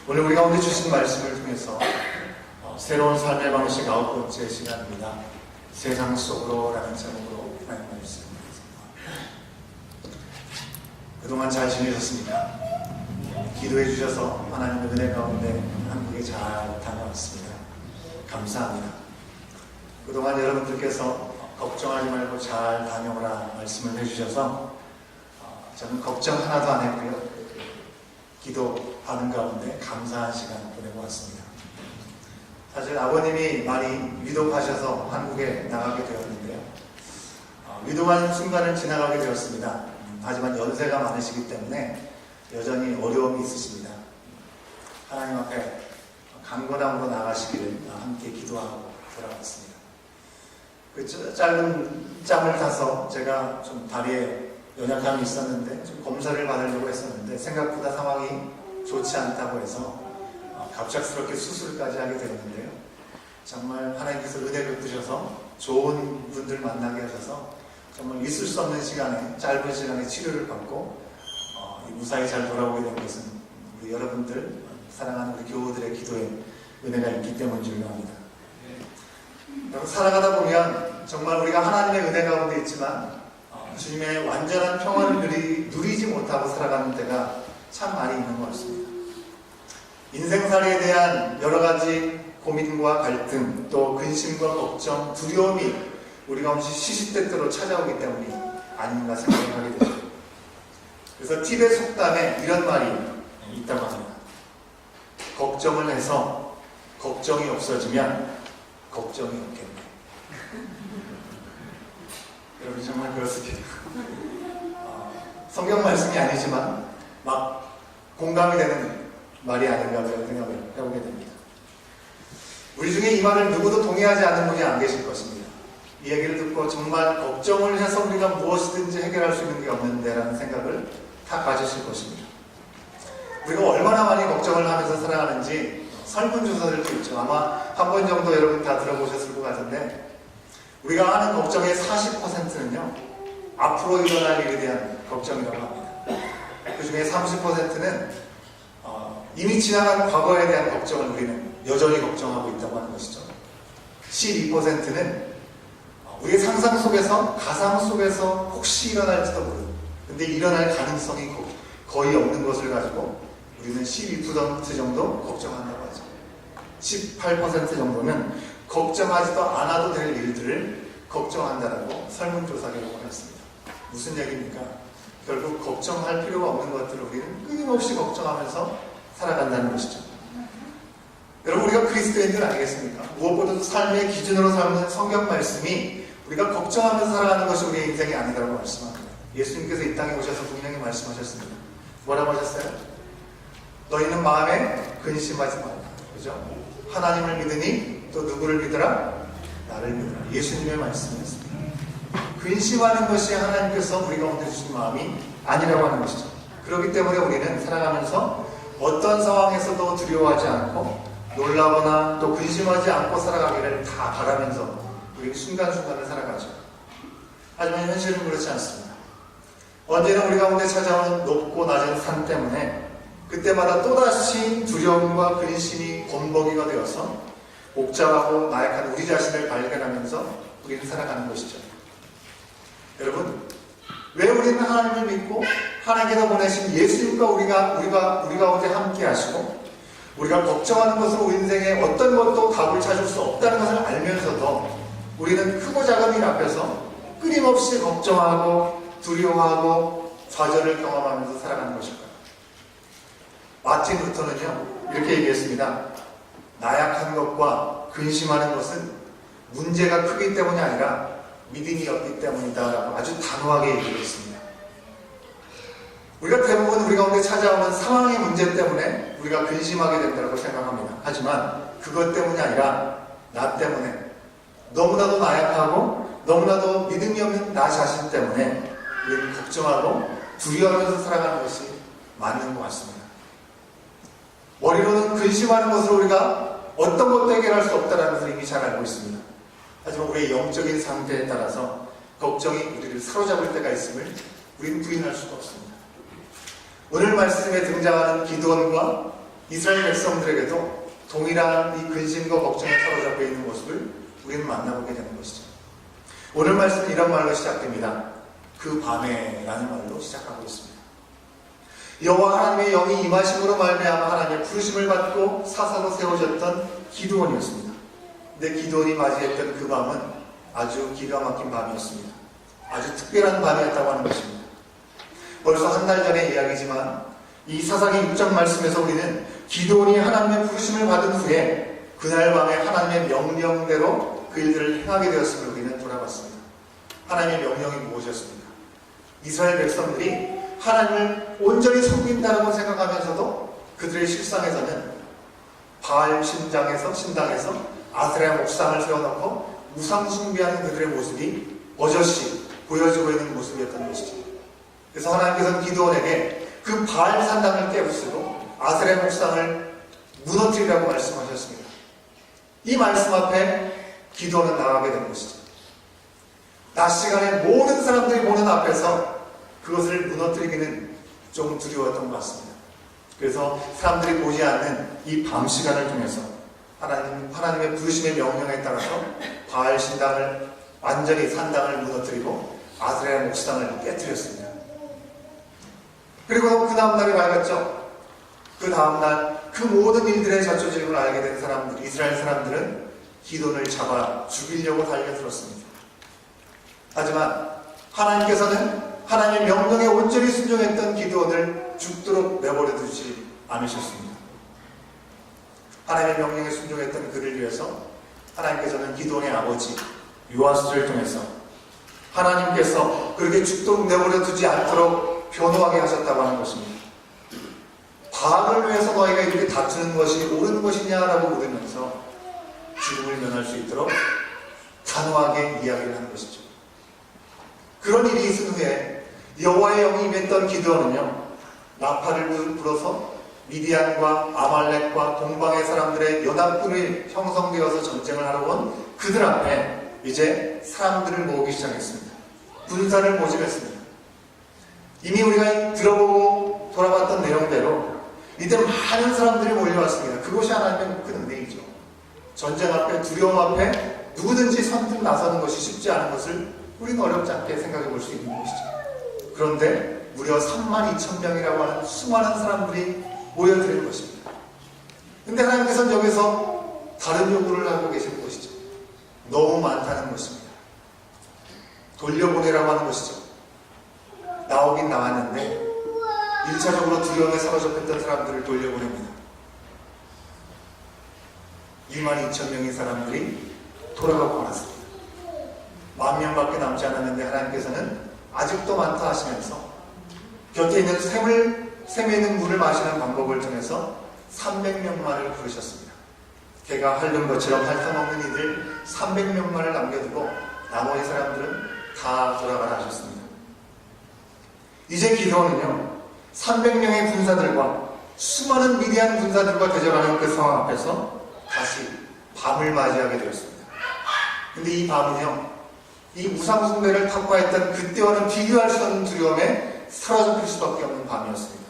오늘 우리 가운데 주신 말씀을 통해서 새로운 삶의 방식 9번째 시간입니다. 세상 속으로 라는 제목으로 하나님 말씀입니다. 그동안 잘 지내셨습니까? 기도해 주셔서 하나님의 은혜 가운데 한국에 잘 다녀왔습니다. 감사합니다. 그동안 여러분들께서 걱정하지 말고 잘 다녀오라 말씀을 해주셔서 저는 걱정 하나도 안 했고요. 기도하는 가운데 감사한 시간 보내고 왔습니다. 사실 아버님이 많이 위독하셔서 한국에 나가게 되었는데요. 위독한 순간을 지나가게 되었습니다. 하지만 연세가 많으시기 때문에 여전히 어려움이 있으십니다. 하나님 앞에 강건함으로 나가시기를 함께 기도하고 돌아왔습니다. 그 짧은 짬을 타서 제가 좀 다리에 연약함이 있었는데 좀 검사를 받으려고 했었는데 생각보다 상황이 좋지 않다고 해서 갑작스럽게 수술까지 하게 되었는데요. 정말 하나님께서 은혜 베푸셔서 좋은 분들 만나게 하셔서 정말 있을 수 없는 시간에 짧은 시간에 치료를 받고 무사히 잘 돌아오게 된 것은 우리 여러분들 사랑하는 우리 교우들의 기도에 은혜가 있기 때문인 줄 압니다. 살아가다 보면 정말 우리가 하나님의 은혜 가운데 있지만 주님의 완전한 평안을 누리지 못하고 살아가는 때가 참 많이 있는 것 같습니다. 인생살이에 대한 여러 가지 고민과 갈등, 또 근심과 걱정, 두려움이 우리 가운데 시시때때로 찾아오기 때문이 아닌가 생각을 하게 됩니다. 그래서 티벳 속담에 이런 말이 있다고 합니다. 걱정을 해서 걱정이 없어지면 걱정이 없겠네. 여러분 정말 그렇습니다. 성경 말씀이 아니지만 막 공감이 되는 말이 아닌가 생각을 해보게 됩니다. 우리 중에 이 말을 누구도 동의하지 않는 분이 안 계실 것입니다. 이 얘기를 듣고 정말 걱정을 해서 우리가 무엇이든지 해결할 수 있는 게 없는데 라는 생각을 다 가지실 것입니다. 우리가 얼마나 많이 걱정을 하면서 살아가는지 설문조사를 했죠. 아마 한 번 정도 여러분 다 들어보셨을 것 같은데 우리가 하는 걱정의 40%는요 앞으로 일어날 일에 대한 걱정이라고 합니다. 그 중에 30%는 이미 지나간 과거에 대한 걱정을 우리는 여전히 걱정하고 있다고 하는 것이죠. 12%는 우리의 상상 속에서, 가상 속에서 혹시 일어날지도 모르는, 근데 일어날 가능성이 거의 없는 것을 가지고 우리는 12% 정도 걱정한다고 하죠. 18% 정도는 걱정하지도 않아도 될 일들을 걱정한다라고 설문조사 결과가 있습니다. 무슨 얘기입니까? 결국 걱정할 필요가 없는 것들을 우리는 끊임없이 걱정하면서 살아간다는 것이죠. 여러분 우리가 그리스도인들 아니겠습니까? 무엇보다도 삶의 기준으로 삼는 성경 말씀이 우리가 걱정하면서 살아가는 것이 우리의 인생이 아니라고 말씀합니다. 예수님께서 이 땅에 오셔서 분명히 말씀하셨습니다. 뭐라고 하셨어요? 너희는 마음에 근심하지 말라. 그죠? 하나님을 믿으니 또 누구를 믿으라? 나를 믿으라. 예수님의 말씀이었습니다. 근심하는 것이 하나님께서 우리 가운데 주신 마음이 아니라고 하는 것이죠. 그렇기 때문에 우리는 살아가면서 어떤 상황에서도 두려워하지 않고 놀라거나 또 근심하지 않고 살아가기를 다 바라면서 우리 순간순간을 살아가죠. 하지만 현실은 그렇지 않습니다. 언제나 우리 가운데 찾아오는 높고 낮은 산 때문에 그때마다 또다시 두려움과 근심이 범벅이가 되어서 복잡하고 나약한 우리 자신을 발견하면서 우리는 살아가는 것이죠. 여러분, 왜 우리는 하나님을 믿고 하나님께서 보내신 예수님과 우리 가운데 함께 하시고 우리가 걱정하는 것으로 우리 인생에 어떤 것도 답을 찾을 수 없다는 것을 알면서도 우리는 크고 작은 일 앞에서 끊임없이 걱정하고 두려워하고 좌절을 경험하면서 살아가는 것일까요? 마틴 루터는요 이렇게 얘기했습니다. 나약한 것과 근심하는 것은 문제가 크기 때문이 아니라 믿음이 없기 때문이다 라고 아주 단호하게 얘기했습니다. 우리가 대부분 우리 가운데 찾아오는 상황의 문제 때문에 우리가 근심하게 된다고 생각합니다. 하지만 그것 때문이 아니라 나 때문에 너무나도 나약하고 너무나도 믿음이 없는 나 자신 때문에 우리는 걱정하고 두려워하면서 살아가는 것이 맞는 것 같습니다. 머리로는 근심하는 것으로 우리가 어떤 것도 해결할 수 없다는 것을 이미 잘 알고 있습니다. 하지만 우리의 영적인 상태에 따라서 걱정이 우리를 사로잡을 때가 있음을 우리는 부인할 수가 없습니다. 오늘 말씀에 등장하는 기드온과 이스라엘 백성들에게도 동일한 이 근심과 걱정에 사로잡혀 있는 모습을 우리는 만나보게 되는 것이죠. 오늘 말씀은 이런 말로 시작됩니다. 그 밤에 라는 말로 시작하고 있습니다. 여호와 하나님의 영이 임하심으로 말미암아 하나님의 부르심을 받고 사사로 세워졌던 기드온이었습니다. 근데 기드온이 맞이했던 그 밤은 아주 기가 막힌 밤이었습니다. 아주 특별한 밤이었다고 하는 것입니다. 벌써 한 달 전의 이야기지만 이 사사기 6장 말씀에서 우리는 기드온이 하나님의 부르심을 받은 후에 그날 밤에 하나님의 명령대로 그 일들을 행하게 되었음을 우리는 돌아봤습니다. 하나님의 명령이 무엇이었습니까? 이스라엘 백성들이 하나님을 온전히 섬긴다고 생각하면서도 그들의 실상에서는 바알 신당에서 아세라 목상을 세워놓고 우상 숭배하는 그들의 모습이 버젓이 보여지고 있는 모습이었던 것이죠. 그래서 하나님께서는 기드온에게 그 바알 산당을 깨부수고 아세라 목상을 무너뜨리라고 말씀하셨습니다. 이 말씀 앞에 기드온은 나가게 된 것이죠. 낮 시간에 모든 사람들이 보는 앞에서 그것을 무너뜨리기는 좀 두려웠던 것 같습니다. 그래서 사람들이 보지 않는 이 밤 시간을 통해서 하나님의 부르심의 명령에 따라서 바알 신당을 완전히 산당을 무너뜨리고 아세라 목상을 깨뜨렸습니다. 그리고 그 다음날이 밝았죠. 그 다음날 그 모든 일들의 자초지름을 알게 된 사람들, 이스라엘 사람들은 기드온을 잡아 죽이려고 달려들었습니다. 하지만 하나님께서는 하나님의 명령에 온전히 순종했던 기드온을 죽도록 내버려 두지 않으셨습니다. 하나님의 명령에 순종했던 그를 위해서 하나님께서는 기드온의 아버지 요아스를 통해서 하나님께서 그렇게 죽도록 내버려 두지 않도록 변호하게 하셨다고 하는 것입니다. 바알을 위해서 너희가 이렇게 다투는 것이 옳은 것이냐라고 물으면서 죽음을 면할 수 있도록 단호하게 이야기를 하는 것이죠. 그런 일이 있은 후에 여호와의 영이 임했던 기드온은요, 나팔을 불어서 미디안과 아말렉과 동방의 사람들의 연합군이 형성되어서 전쟁을 하러 온 그들 앞에 이제 사람들을 모으기 시작했습니다. 군사를 모집했습니다. 이미 우리가 들어보고 돌아봤던 내용대로 이때 많은 사람들이 몰려왔습니다. 그것이 하나님의 그 능력이죠. 전쟁 앞에, 두려움 앞에 누구든지 선뜻 나서는 것이 쉽지 않은 것을 우리는 어렵지 않게 생각해 볼 수 있는 것이죠. 그런데 무려 32,000명이라고 하는 수많은 사람들이 모여드는 것입니다. 근데 하나님께서는 여기서 다른 요구를 하고 계시는 것이죠. 너무 많다는 것입니다. 돌려보내라고 하는 것이죠. 나오긴 나왔는데 1차적으로 두려움에 사로잡혔던 사람들을 돌려보냅니다. 22,000명의 사람들이 돌아가고 말았습니다. 10,000명밖에 남지 않았는데 하나님께서는 아직도 많다 하시면서 곁에 있는 샘에 있는 물을 마시는 방법을 통해서 300명만을 부르셨습니다. 개가 핥는 것처럼 핥아먹는 이들 300명만을 남겨두고 나머지 사람들은 다 돌아가라 하셨습니다. 이제 기드온은요, 300명의 군사들과 수많은 미디안 군사들과 대적하는 그 상황 앞에서 다시 밤을 맞이하게 되었습니다. 근데 이 밤은요, 이 우상숭배를 탁과했던 그때와는 비교할 수 없는 두려움에 사로잡힐 수밖에 없는 밤이었습니다.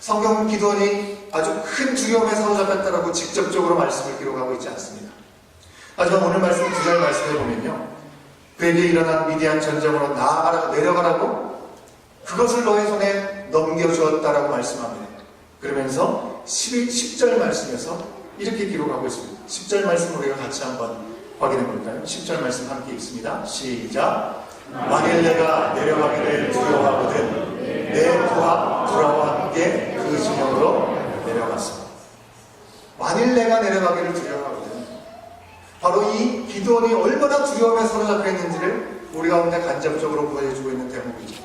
성경은 기드온이 아주 큰 두려움에 사로잡혔다라고 직접적으로 말씀을 기록하고 있지 않습니다. 하지만 오늘 말씀 9절 말씀에 보면요, 그에게 일어난 미디안 전쟁으로 내려가라고 그것을 너의 손에 넘겨주었다라고 말씀합니다. 그러면서 10절 말씀에서 이렇게 기록하고 있습니다. 10절 말씀 우리가 같이 한번 확인해 볼까요? 10절 말씀 함께 읽습니다. 시작. 만일 내가 내려가기를 두려워하거든 내 부하 두라와 함께 그 진영으로 내려갔습니다. 만일 내가 내려가기를 두려워하거든, 바로 이 기드온이 얼마나 두려움에 사로잡혀 있는지를 우리 가운데 간접적으로 보여주고 있는 대목이죠.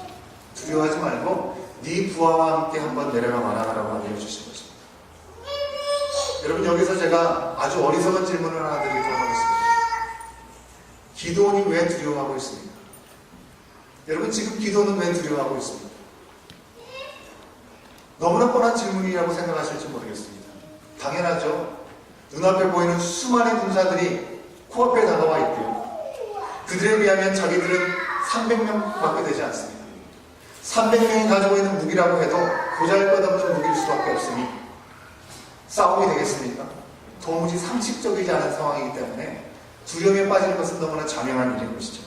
두려워하지 말고 네 부하와 함께 한번 내려가 말하라고 알려주신 것입니다. 여러분, 여기서 제가 아주 어리석은 질문을 하나 드리도록 하겠습니다. 기드온이 왜 두려워하고 있습니까? 여러분, 지금 기드온은 왜 두려워하고 있습니까? 너무나 뻔한 질문이라고 생각하실지 모르겠습니다. 당연하죠. 눈앞에 보이는 수많은 군사들이 코앞에 다가와 있고요. 그들에 비하면 자기들은 300명밖에 되지 않습니다. 300명이 가지고 있는 무기라고 해도 보잘것없는 무기일 수밖에 없으니 싸움이 되겠습니까? 도무지 상식적이지 않은 상황이기 때문에 두려움에 빠지는 것은 너무나 자명한 일인 것이죠.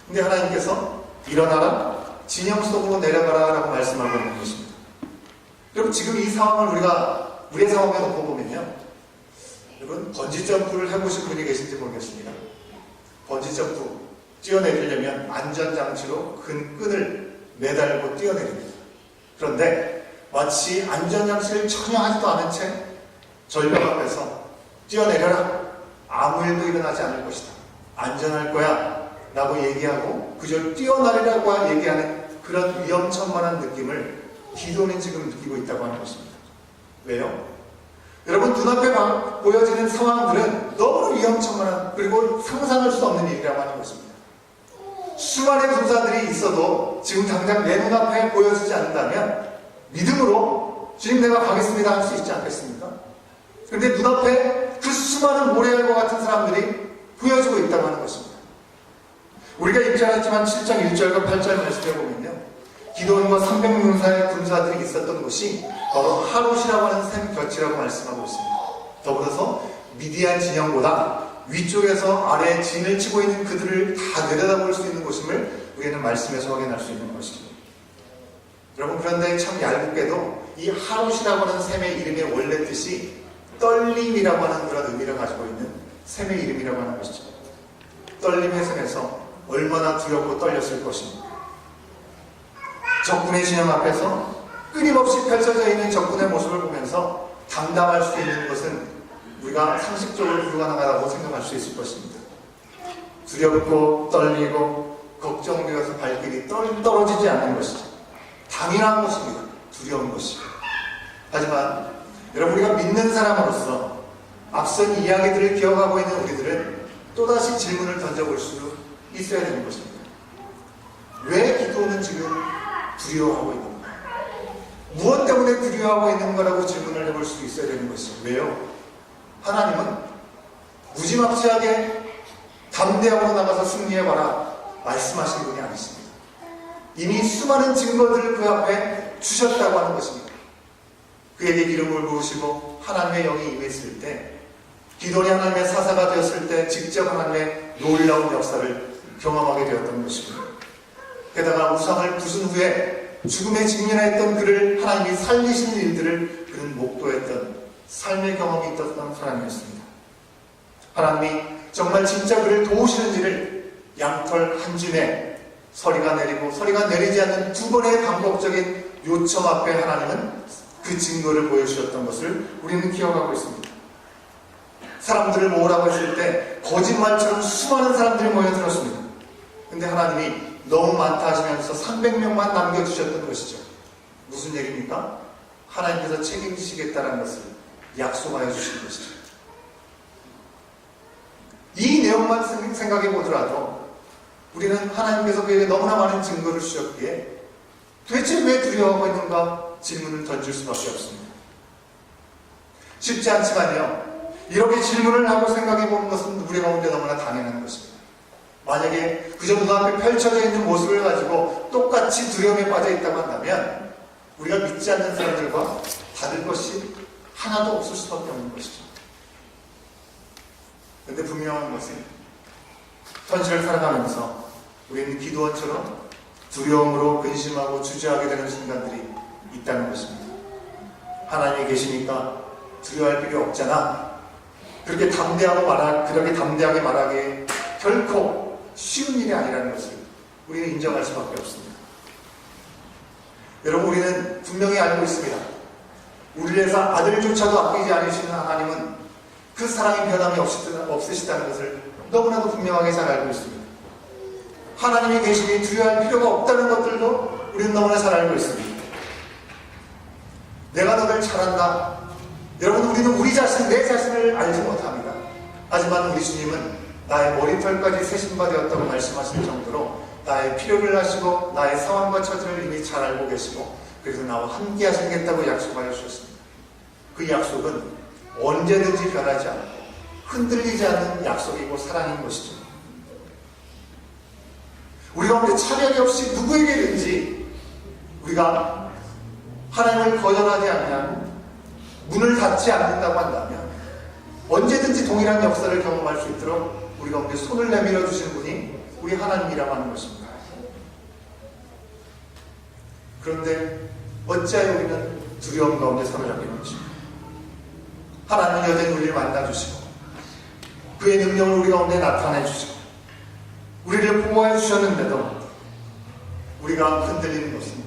근데 하나님께서 일어나라, 진영 속으로 내려가라 라고 말씀하고 있는 것입니다. 여러분, 지금 이 상황을 우리가 우리의 상황에 놓고 보면요, 여러분, 번지점프를 해보신 분이 계신지 모르겠습니다. 번지점프 뛰어내리려면 안전장치로 끈을 매달고 뛰어내립니다. 그런데 마치 안전장치를 전혀 하지도 않은 채 절벽 앞에서 뛰어내려라, 아무 일도 일어나지 않을 것이다, 안전할 거야 라고 얘기하고 그저 뛰어내리라고 얘기하는 그런 위험천만한 느낌을 기도는 지금 느끼고 있다고 하는 것입니다. 왜요? 여러분, 눈앞에 보여지는 상황들은 너무 위험천만한, 그리고 상상할 수 없는 일이라고 하는 것입니다. 수많은 군사들이 있어도 지금 당장 내 눈앞에 보여지지 않는다면 믿음으로 주님 내가 가겠습니다 할 수 있지 않겠습니까? 그런데 눈앞에 그 수많은 모래알과 같은 사람들이 보여지고 있다고 하는 것입니다. 우리가 읽지 않았지만 7장 1절과 8절 말씀에 보면요, 기드온과 300명사의 군사들이 있었던 곳이 바로 하롯이라고 하는 샘 곁이라고 말씀하고 있습니다. 더불어서 미디안 진영보다 위쪽에서 아래에 진을 치고 있는 그들을 다 내려다볼 수 있는 곳임을 우리는 말씀에서 확인할 수 있는 것이죠. 여러분, 그런데 참 얄궂게도 이 하롯이라고 하는 샘의 이름의 원래 뜻이 떨림이라고 하는 그런 의미를 가지고 있는 샘의 이름이라고 하는 것이죠. 떨림의 샘에서 얼마나 두렵고 떨렸을 것입니다. 적군의 진영 앞에서 끊임없이 펼쳐져 있는 적군의 모습을 보면서 담당할 수 있는 것은 우리가 상식적으로 불가능하다고 생각할 수 있을 것입니다. 두렵고 떨리고 걱정되어서 발길이 떨어지지 않는 것이죠. 당연한 것입니다. 두려운 것이. 하지만 여러분, 우리가 믿는 사람으로서 앞선 이야기들을 기억하고 있는 우리들은 또다시 질문을 던져볼 수 있어야 되는 것입니다. 왜 기도는 지금 두려워하고 있는가? 무엇 때문에 두려워하고 있는 거라고 질문을 해볼 수 있어야 되는 것이죠. 왜요? 하나님은 무지막지하게 담대하고 나가서 승리해봐라 말씀하신 분이 아니십니다. 이미 수많은 증거들을 그 앞에 주셨다고 하는 것입니다. 그에게 기름을 부으시고 하나님의 영이 임했을 때, 기도니 하나님의 사사가 되었을 때 직접 하나님의 놀라운 역사를 경험하게 되었던 것입니다. 게다가 우상을 부순 후에 죽음에 직면했던 그를 하나님이 살리신 일들을 그는 목도했던 삶의 경험이 있었던 사람이었습니다. 하나님이 정말 진짜 그를 도우시는지를 양털 한 줌에 서리가 내리고 서리가 내리지 않는 두 번의 반복적인 요청 앞에 하나님은 그 증거를 보여주셨던 것을 우리는 기억하고 있습니다. 사람들을 모으라고 했을 때 거짓말처럼 수많은 사람들이 모여들었습니다. 근데 하나님이 너무 많다 하시면서 300명만 남겨주셨던 것이죠. 무슨 얘기입니까? 하나님께서 책임지시겠다는 것을 약속하여 주신 것이죠. 이 내용만 생각해 보더라도 우리는 하나님께서 그에게 너무나 많은 증거를 주셨기에 도대체 왜 두려워하고 있는가 질문을 던질 수밖에 없습니다. 쉽지 않지만요, 이렇게 질문을 하고 생각해 보는 것은 우리 가운데 너무나 당연한 것입니다. 만약에 그저 눈앞에 펼쳐져 있는 모습을 가지고 똑같이 두려움에 빠져 있다고 한다면 우리가 믿지 않는 사람들과 다를 것이 하나도 없을 수밖에 없는 것이죠. 그런데 분명한 것은 현실을 살아가면서 우리는 기도원처럼 두려움으로 근심하고 주저하게 되는 순간들이 있다는 것입니다. 하나님이 계시니까 두려워할 필요 없잖아. 그렇게 담대하게 말하기에 결코 쉬운 일이 아니라는 것을 우리는 인정할 수밖에 없습니다. 여러분, 우리는 분명히 알고 있습니다. 우리를 위해서 아들조차도 아끼지 않으시는 하나님은 그 사랑의 변함이 없으시다는 것을 너무나도 분명하게 잘 알고 있습니다. 하나님이 계시니 두려워할 필요가 없다는 것들도 우리는 너무나 잘 알고 있습니다. 내가 너를 잘한다. 여러분, 우리는 우리 자신, 내 자신을 알지 못합니다. 하지만 우리 주님은 나의 머리털까지 세신바 되었다고 말씀하실 정도로 나의 필요를 아시고 나의 상황과 처지를 이미 잘 알고 계시고 그래서 나와 함께 하시겠다고 약속하여 주셨습니다. 그 약속은 언제든지 변하지 않고 흔들리지 않는 약속이고 사랑인 것이죠. 우리 가운데 차별이 없이 누구에게든지 우리가 하나님을 거절하지 않냐고 문을 닫지 않는다고 한다면 언제든지 동일한 역사를 경험할 수 있도록 우리 가운데 손을 내밀어 주시는 분이 우리 하나님이라고 하는 것입니다. 그런데 어찌하여 우리는 두려움 가운데 사로잡혀 있는 것입니까? 하나님은 여전히 우리를 만나주시고 그의 능력을 우리 가운데 나타내 주시고 우리를 보호해 주셨는데도 우리가 흔들리는 것은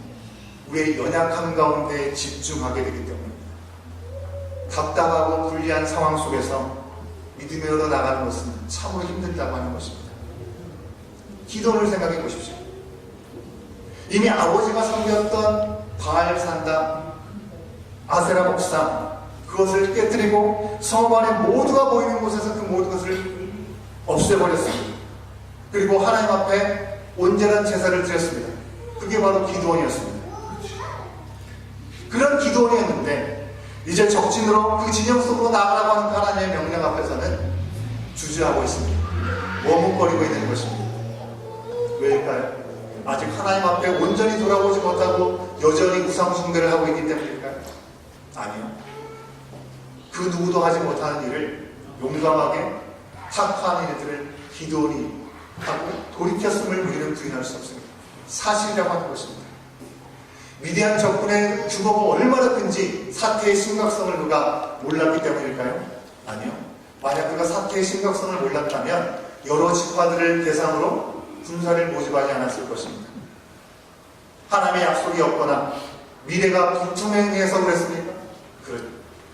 우리의 연약함 가운데 집중하게 되기 때문입니다. 답답하고 불리한 상황 속에서 믿음으로 나가는 것은 참으로 힘들다고 하는 것입니다. 기도를 생각해 보십시오. 이미 아버지가 섬겼던 바알 산당, 아세라 목상, 그것을 깨뜨리고 성 안에 모두가 보이는 곳에서 그 모든 것을 없애버렸습니다. 그리고 하나님 앞에 온전한 제사를 드렸습니다. 그게 바로 기드온이었습니다. 그런 기드온이었는데 이제 적진으로 그 진영 속으로 나가라고 하는 하나님의 명령 앞에서는 주저하고 있습니다. 머뭇거리고 있는 것입니다. 왜일까요? 아직 하나님 앞에 온전히 돌아오지 못하고 여전히 우상숭배를 하고 있기 때문일까요? 아니요. 그 누구도 하지 못하는 일을 용감하게 타파하는 일들을 기드온이 하고 돌이켰음을 우리는 부인할 수 없습니다. 사실이라고 하는 것입니다. 위대한 적군의 규모가 얼마나 큰지 사태의 심각성을 그가 몰랐기 때문일까요? 아니요. 만약 그가 사태의 심각성을 몰랐다면 여러 지파들을 대상으로 군사를 모집하지 않았을 것입니다. 하나님의 약속이 없거나 미래가 불투명해서 그랬습니까?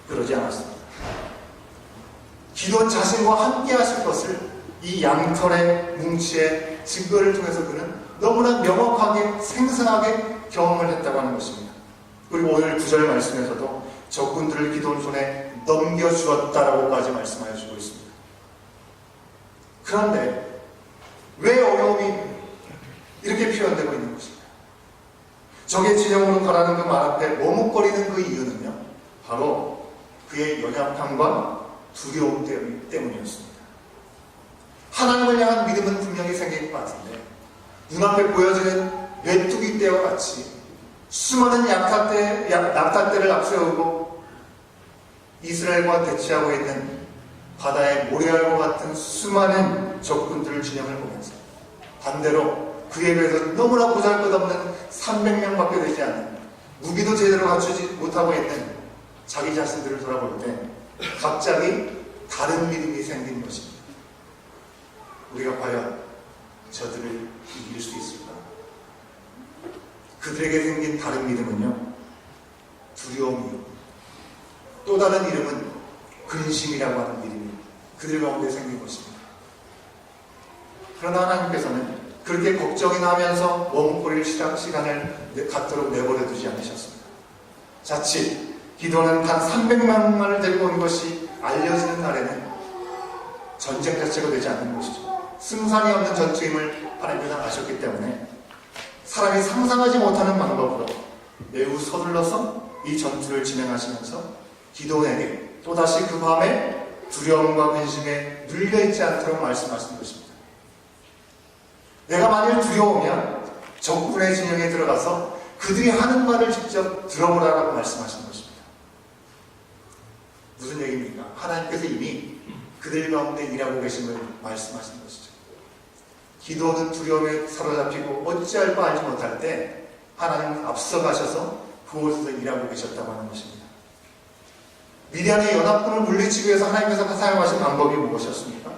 그러지 않았습니다. 기도원 자신과 함께 하실 것을 이 양털의 뭉치의 증거를 통해서 그는 너무나 명확하게 생생하게 경험을 했다고 하는 것입니다. 그리고 오늘 9절 말씀에서도 적군들을 기도원 손에 넘겨주었다라고까지 말씀하여 주고 있습니다. 그런데 왜 어려움이 이렇게 표현되고 있는 것입니까? 적의 진영으로 가라는 그 말 앞에 머뭇거리는 그 이유는요, 바로 그의 연약함과 두려움 때문이었습니다. 하나님을 향한 믿음은 분명히 생길 것 같은데 눈앞에 보여지는 메뚜기 떼와 같이 수많은 낙타떼를 앞세우고 이스라엘과 대치하고 있는 바다의 모래알과 같은 수많은 적군들을 진영을 보면서 반대로 그에 비해서 너무나 보잘것없는 300명밖에 되지 않는 무기도 제대로 갖추지 못하고 있는 자기 자신들을 돌아볼 때 갑자기 다른 믿음이 생긴 것입니다. 우리가 과연 저들을 이길 수 있을까? 그들에게 생긴 다른 믿음은요, 두려움이요, 또 다른 이름은 근심이라고 하는 믿음이 그들 가운데 생긴 것입니다. 그러나 하나님께서는 그렇게 걱정이나 하면서 머뭇거릴 시간을 갖도록 내버려 두지 않으셨습니다. 자칫 기도는 단 300만을 데리고 온 것이 알려지는 날에는 전쟁 자체가 되지 않는 것이죠. 승산이 없는 전투임을 하나님께서 아셨기 때문에 사람이 상상하지 못하는 방법으로 매우 서둘러서 이 전투를 진행하시면서 기도원에게 또다시 그 밤에 두려움과 근심에 눌려있지 않도록 말씀하시는 것입니다. 내가 만일 두려우면 적군의 진영에 들어가서 그들이 하는 말을 직접 들어보라라고 말씀하시는 것입니다. 무슨 얘기입니까? 하나님께서 이미 그들 가운데 일하고 계심을 말씀하시는 것이죠. 기도는 두려움에 사로잡히고 어찌할 바 알지 못할 때 하나님은 앞서가셔서 그곳에서 일하고 계셨다고 하는 것입니다. 미디안의 연합군을 물리치기 위해서 하나님께서 사용하신 방법이 무엇이었습니까?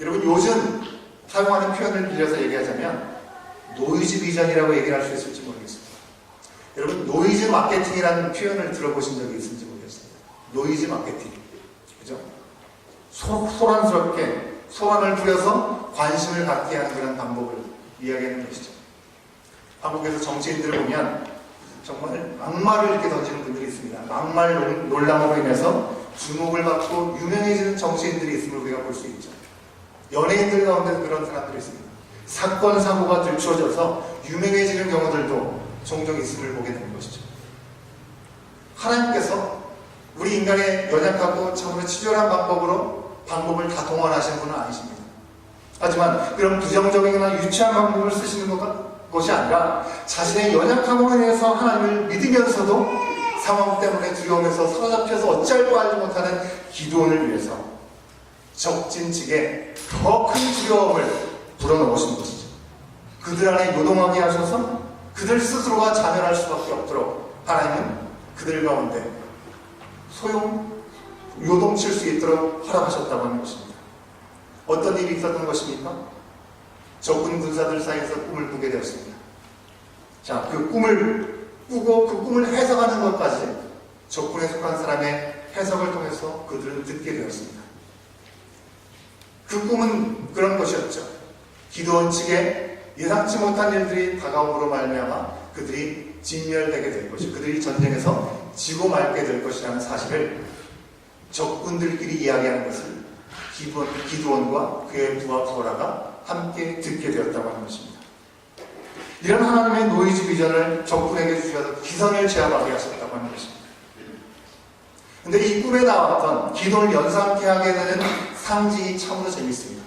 여러분, 요즘 사용하는 표현을 빌려서 얘기하자면 노이즈 비전이라고 얘기를 할 수 있을지 모르겠습니다. 여러분, 노이즈 마케팅이라는 표현을 들어보신 적이 있을지 모르겠습니다. 노이즈 마케팅, 그죠? 소란스럽게 소란을 부려서 관심을 갖게 하는 그런 방법을 이야기하는 것이죠. 한국에서 정치인들을 보면 정말 막말을 이렇게 던지는 분들이 있습니다. 막말 논란으로 인해서 주목을 받고 유명해지는 정치인들이 있음을 우리가 볼 수 있죠. 연예인들 가운데 그런 사람들이 있습니다. 사건, 사고가 들추어져서 유명해지는 경우들도 종종 있음을 보게 되는 것이죠. 하나님께서 우리 인간의 연약하고 참으로 치졸한 방법을 다 동원하시는 분은 아니십니다. 하지만 그런 부정적이거나 유치한 방법을 쓰시는 것이 아니라 자신의 연약함으로 인해서 하나님을 믿으면서도 상황 때문에 두려움에서 사로잡혀서 어찌할 바 알지 못하는 기도원을 위해서 적진직에 더 큰 두려움을 불어넣으신 것이죠. 그들 안에 요동하게 하셔서 그들 스스로가 자멸할 수밖에 없도록 하나님은 그들 가운데 요동칠 수 있도록 허락하셨다고 하는 것입니다. 어떤 일이 있었던 것입니까? 적군 군사들 사이에서 꿈을 꾸게 되었습니다. 자, 그 꿈을 꾸고 그 꿈을 해석하는 것까지 적군에 속한 사람의 해석을 통해서 그들은 듣게 되었습니다. 그 꿈은 그런 것이었죠. 기드온 측에 예상치 못한 일들이 다가옴으로 말미암아 그들이 진멸되게 될 것이, 그들이 전쟁에서 지고 말게 될 것이라는 사실을 적군들끼리 이야기하는 것을 기드온과 그의 부하 부하가 함께 듣게 되었다고 하는 것입니다. 이런 하나님의 노이즈 비전을 적군에게 주셔서 기선을 제압하게 하셨다고 하는 것입니다. 근데 이 꿈에 나왔던 기도를 연상케 하게 되는 상징이 참으로 재밌습니다.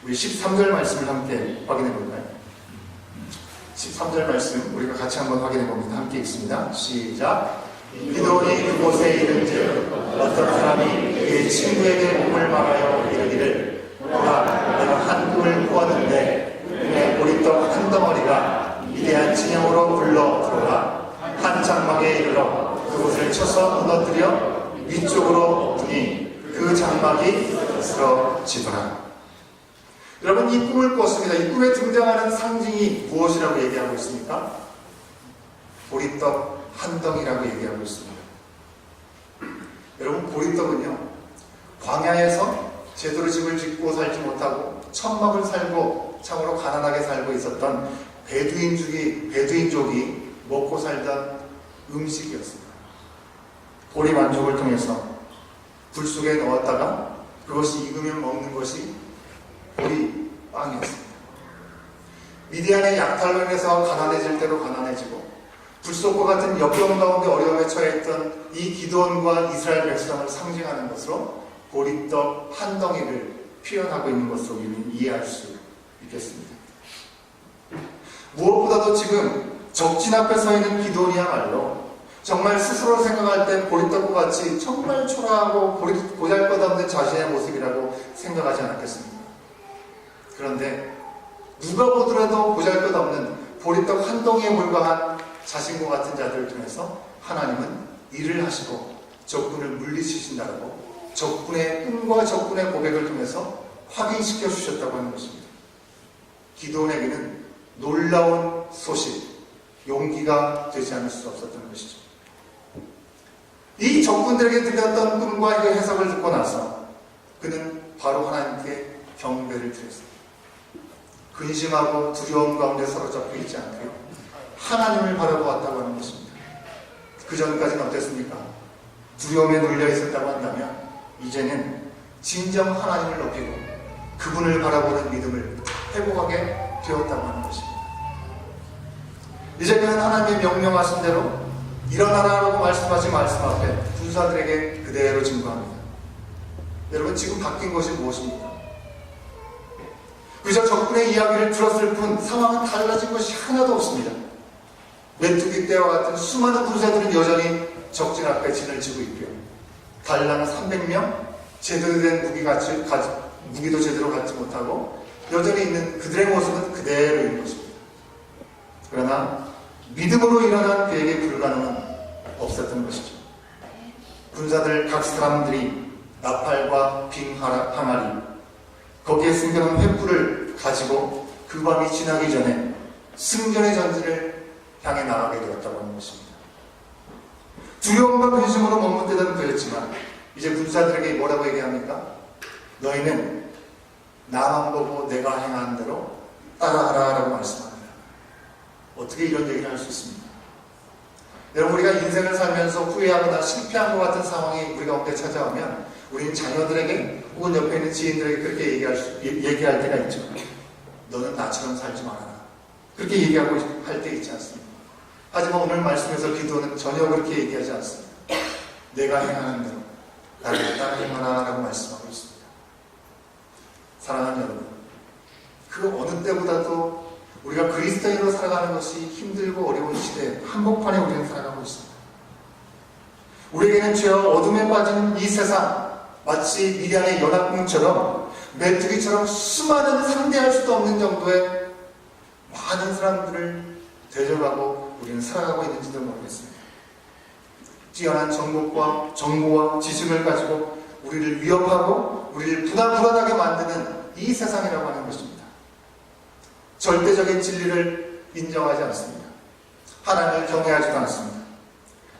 우리 13절 말씀을 함께 확인해 볼까요? 13절 말씀 우리가 같이 한번 확인해 봅니다. 함께 읽습니다. 시작. 기도원이 그곳에 이른즉 어떤 사람이 그의 친구에게 몸을 말하여 이르기를 보라, 내가 한 꿈을 꾸었는데 꿈에 보리떡 한 덩어리가 위대한 진영으로 굴러 들어와 한 장막에 이르러 그곳을 쳐서 무너뜨려 위쪽으로 두니 그 장막이 쓰러지더라. 여러분, 이 꿈을 꿨습니다. 이 꿈에 등장하는 상징이 무엇이라고 얘기하고 있습니까? 보리떡 한 덩이라고 얘기하고 있습니다. 여러분, 보리떡은요, 광야에서 제대로 집을 짓고 살지 못하고 천막을 살고 참으로 가난하게 살고 있었던 베두인족이 먹고 살던 음식이었습니다. 보리 만족을 통해서 불 속에 넣었다가 그것이 익으면 먹는 것이 보리 빵이었습니다. 미디안의 약탈로 인해서 가난해질 대로 가난해지고 불속과 같은 역경 가운데 어려움에 처해있던 이 기드온과 이스라엘 백성을 상징하는 것으로 보리떡 한 덩이를 표현하고 있는 것으로 우리는 이해할 수 있겠습니다. 무엇보다도 지금 적진 앞에 서 있는 기드온이야말로 정말 스스로 생각할 때 보리떡과 같이 정말 초라하고 보잘것없는 자신의 모습이라고 생각하지 않았겠습니까? 그런데 누가 보더라도 보잘것없는 보리떡 한 덩이에 불과한 자신과 같은 자들을 통해서 하나님은 일을 하시고 적군을 물리치신다고 적군의 꿈과 적군의 고백을 통해서 확인시켜 주셨다고 하는 것입니다. 기드온에게는 놀라운 소식, 용기가 되지 않을 수 없었던 것이죠. 이 적군들에게 들렸던 꿈과 그 해석을 듣고 나서 그는 바로 하나님께 경배를 드렸습니다. 근심하고 두려움 가운데 사로잡혀 있지 않고요, 하나님을 바라보았다고 하는 것입니다. 그 전까지는 어땠습니까? 두려움에 눌려 있었다고 한다면 이제는 진정 하나님을 높이고 그분을 바라보는 믿음을 회복하게 되었다고 하는 것입니다. 이제 그는 하나님의 명령하신 대로 일어나라고 말씀하신 말씀 앞에 군사들에게 그대로 증거합니다. 여러분, 지금 바뀐 것이 무엇입니까? 그저 적군의 이야기를 들었을 뿐 상황은 달라진 것이 하나도 없습니다. 메뚜기 떼와 같은 수많은 군사들은 여전히 적진 앞에 진을 치고 있고요. 달랑 300명, 제대로 된 무기도 제대로 갖지 못하고 여전히 있는 그들의 모습은 그대로인 것입니다. 그러나 믿음으로 일어난 그에게 불가능은 없었던 것이죠. 군사들 각 사람들이 나팔과 빙 항아리, 거기에 숨겨놓은 횃불을 가지고 그 밤이 지나기 전에 승전의 전진을 향해 나가게 되었다고 하는 것입니다. 두려움과 근심으로 머문 때는 그랬지만 이제 군사들에게 뭐라고 얘기합니까? 너희는 나만 보고 내가 행한 대로 따라하라 라고 말씀합니다. 어떻게 이런 얘기를 할 수 있습니까? 여러분, 우리가 인생을 살면서 후회하거나 실패한 것 같은 상황이 우리 가운데 찾아오면 우리는 자녀들에게 혹은 옆에 있는 지인들에게 그렇게 얘기할 때가 있죠. 너는 나처럼 살지 말아라. 그렇게 얘기하고 할 때 있지 않습니까? 하지만 오늘 말씀에서 기도는 전혀 그렇게 얘기하지 않습니다. 내가 행하는 대로 나를 따라 행하라 라고 말씀하고 있습니다. 사랑하는 여러분, 그 어느 때보다도 우리가 그리스도인으로 살아가는 것이 힘들고 어려운 시대에 한복판에 우리는 살아가고 있습니다. 우리에게는 죄와 어둠에 빠진 이 세상, 마치 미디안의 연합군처럼 메뚜기처럼 수많은 상대할 수도 없는 정도의 많은 사람들을 대적하고 우리는 살아가고 있는지도 모르겠습니다. 뛰어난 정보와 지식을 가지고 우리를 위협하고 우리를 불안하게 만드는 이 세상이라고 하는 것입니다. 절대적인 진리를 인정하지 않습니다. 하나님을 경외하지도 않습니다.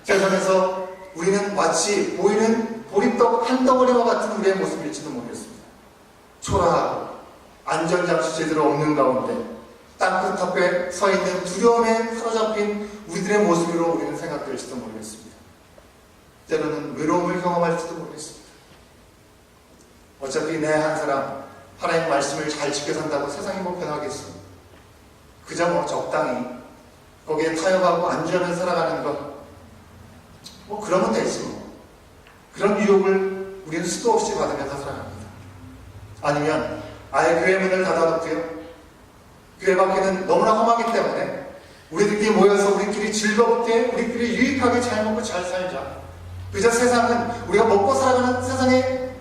세상에서 우리는 마치 보이는 보리떡 한 덩어리와 같은 우리의 모습일지도 모르겠습니다. 초라하고 안전장치 제대로 없는 가운데 땅끝 앞에 서 있는 두려움에 사로잡힌 우리들의 모습으로 우리는 생각될지도 모르겠습니다. 때로는 외로움을 경험할지도 모르겠습니다. 어차피 내 한 사람 하나님 말씀을 잘 지켜 산다고 세상이 뭐 변하겠어. 그저 뭐 적당히 거기에 타협하고 안주하며 살아가는 것, 뭐 그러면 되지 뭐. 그런 유혹을 우리는 수도 없이 받으면서 살아갑니다. 아니면 아예 교회 문을 닫아놓고요, 교회 밖에는 너무나 험하기 때문에 우리들끼리 모여서 우리끼리 즐겁게 우리끼리 유익하게 잘 먹고 잘 살자. 그저 세상은 우리가 먹고 살아가는 세상에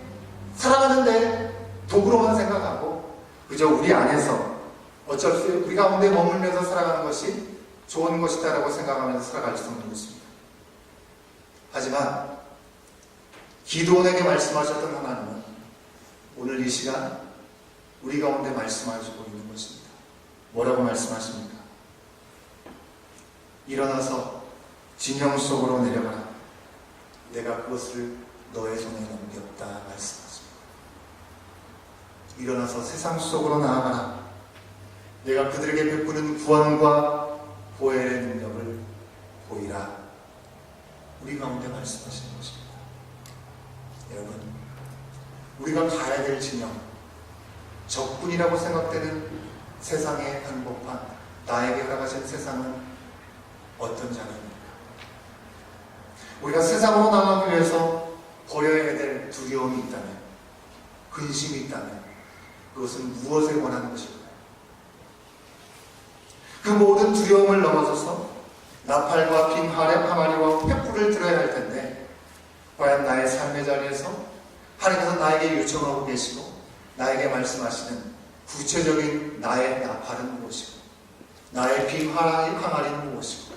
살아가는데 도구로만 생각하고 그저 우리 안에서 어쩔 수 없이 우리 가운데 머물면서 살아가는 것이 좋은 것이다라고 생각하면서 살아갈지도 모르겠습니다. 하지만 기도원에게 말씀하셨던 하나님은 오늘 이 시간 우리 가운데 말씀하시고 있는 것입니다. 뭐라고 말씀하십니까? 일어나서 진영 속으로 내려가라. 내가 그것을 너의 손에 넘겼다 말씀하십니다. 일어나서 세상 속으로 나아가라. 내가 그들에게 베푸는 구원과 보혈의 능력을 보이라. 우리 가운데 말씀하시는 것입니다. 여러분, 우리가 가야 될 진영, 적군이라고 생각되는 세상의 한복판, 나에게 허락하신 세상은 어떤 장입니까? 우리가 세상으로 나가기 위해서 버려야 될 두려움이 있다면, 근심이 있다면 그것은 무엇을 원하는 것일까요? 그 모든 두려움을 넘어서서 나팔과 빔 항아리와 횃불을 들어야 할 텐데, 과연 나의 삶의 자리에서 하나님께서 나에게 요청하고 계시고 나에게 말씀하시는 구체적인 나의 나팔은 무엇이고, 나의 빔 항아리는 무엇이고,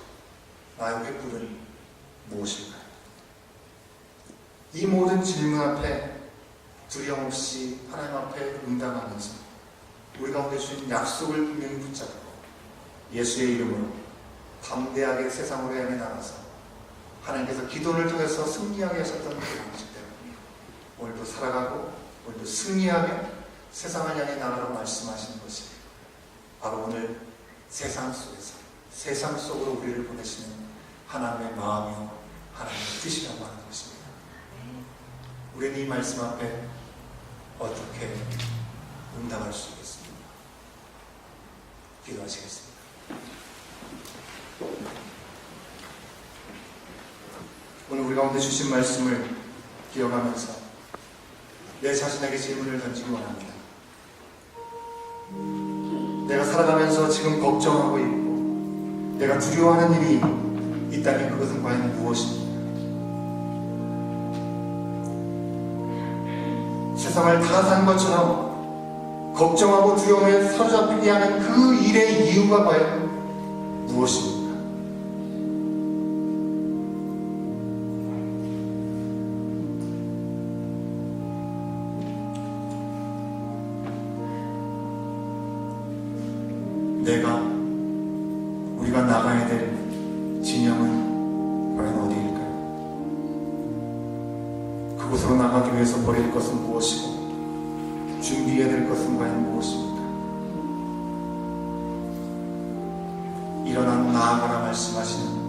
나의 횃불은 무엇일까요? 이 모든 질문 앞에 두려움 없이 하나님 앞에 응답하면서 우리 가운데 주신 약속을 분명히 붙잡고 예수의 이름으로 담대하게 세상으로 향해 나가서 하나님께서 기도를 통해서 승리하게 하셨던 그 방식 때문에 오늘도 살아가고 오늘도 승리하며 세상을 향해 나가라고 말씀하시는 것이 바로 오늘 세상 속에서 세상 속으로 우리를 보내시는 하나님의 마음이요 하나님의 뜻이라고 하는 것입니다. 우리는 이 말씀 앞에 어떻게 응답할 수 있겠습니까? 기도하시겠습니다. 오늘 우리 가운데 주신 말씀을 기억하면서 내 자신에게 질문을 던지기 원합니다. 내가 살아가면서 지금 걱정하고 있고 내가 두려워하는 일이 있다면 그것은 과연 무엇입니까? 세상을 다 산 것처럼 걱정하고 두려움에 사로잡히게 하는 그 일의 이유가 과연 무엇입니까? 우리가 나가야 될 진영은 과연 어디일까요? 그곳으로 나가기 위해서 버릴 것은 무엇이고 준비해야 될 것은 과연 무엇입니까? 일어나 나아가라 말씀하시는